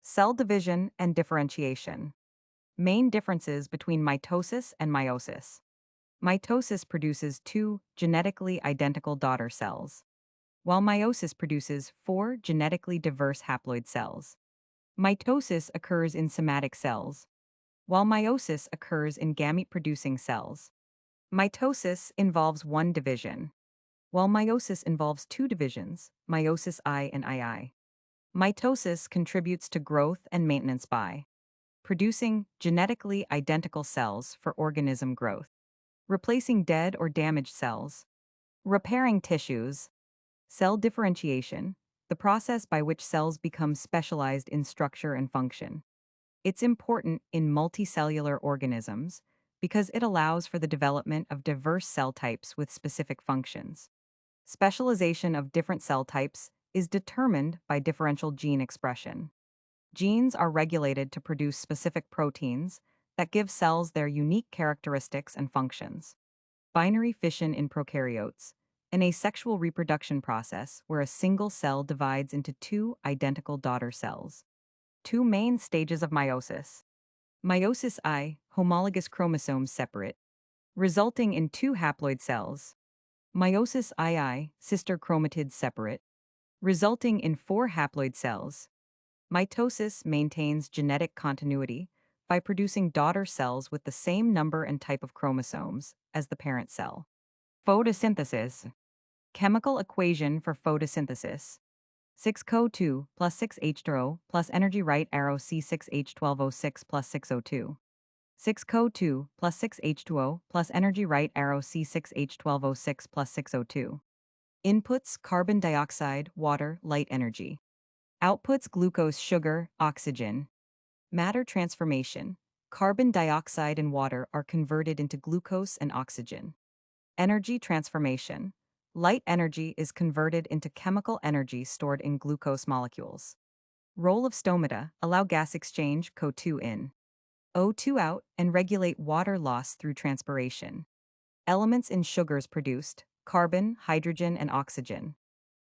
Cell division and differentiation. Main differences between mitosis and meiosis. Mitosis produces two genetically identical daughter cells, while meiosis produces four genetically diverse haploid cells. Mitosis occurs in somatic cells, while meiosis occurs in gamete-producing cells. Mitosis involves one division, while meiosis involves two divisions, meiosis I and II. Mitosis contributes to growth and maintenance by producing genetically identical cells for organism growth, replacing dead or damaged cells, repairing tissues, cell differentiation, the process by which cells become specialized in structure and function. It's important in multicellular organisms because it allows for the development of diverse cell types with specific functions. Specialization of different cell types is determined by differential gene expression. Genes are regulated to produce specific proteins that give cells their unique characteristics and functions. Binary fission in prokaryotes, an asexual reproduction process where a single cell divides into two identical daughter cells. Two main stages of meiosis. Meiosis I, homologous chromosomes separate, resulting in two haploid cells. Meiosis II, sister chromatids separate, resulting in four haploid cells. Mitosis maintains genetic continuity by producing daughter cells with the same number and type of chromosomes as the parent cell. Photosynthesis. Chemical equation for photosynthesis. 6CO2 plus 6H2O plus energy right arrow C6H12O6 plus 6O2. 6CO2 plus 6H2O plus energy right arrow C6H12O6 plus 6O2. Inputs carbon dioxide, water, light energy. Outputs glucose, sugar, oxygen. Matter transformation. Carbon dioxide and water are converted into glucose and oxygen. Energy transformation. Light energy is converted into chemical energy stored in glucose molecules. Role of stomata, allow gas exchange, CO2 in, O2 out, and regulate water loss through transpiration. Elements in sugars produced, carbon, hydrogen, and oxygen.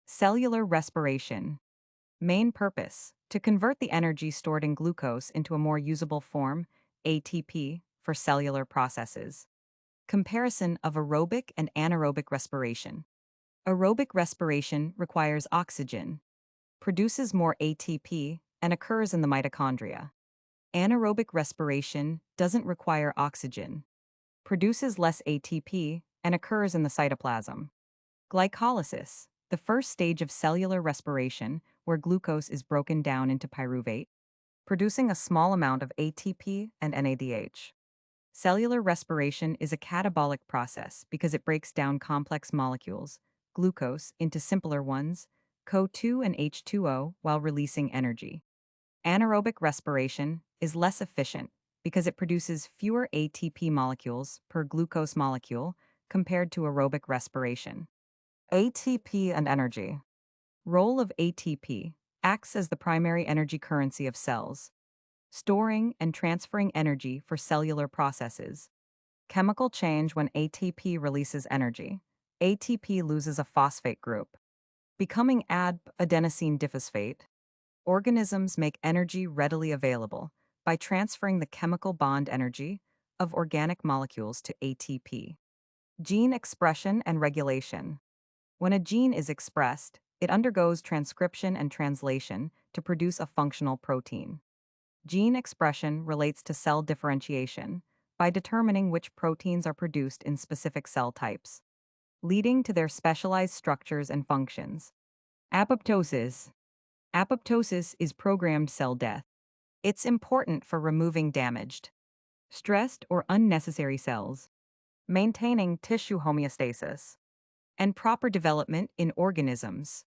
Cellular respiration. Main purpose, to convert the energy stored in glucose into a more usable form, ATP, for cellular processes. Comparison of aerobic and anaerobic respiration. Aerobic respiration requires oxygen, produces more ATP, and occurs in the mitochondria. Anaerobic respiration doesn't require oxygen, produces less ATP, and occurs in the cytoplasm. Glycolysis, the first stage of cellular respiration where glucose is broken down into pyruvate, producing a small amount of ATP and NADH. Cellular respiration is a catabolic process because it breaks down complex molecules, glucose, into simpler ones, CO2 and H2O, while releasing energy. Anaerobic respiration is less efficient because it produces fewer ATP molecules per glucose molecule compared to aerobic respiration. ATP and energy. Role of ATP acts as the primary energy currency of cells, storing and transferring energy for cellular processes. Chemical change when ATP releases energy. ATP loses a phosphate group, becoming adenosine diphosphate. Organisms make energy readily available by transferring the chemical bond energy of organic molecules to ATP. Gene expression and regulation. When a gene is expressed, it undergoes transcription and translation to produce a functional protein. Gene expression relates to cell differentiation by determining which proteins are produced in specific cell types, leading to their specialized structures and functions. Apoptosis. Apoptosis is programmed cell death. It's important for removing damaged, stressed, or unnecessary cells, maintaining tissue homeostasis, and proper development in organisms.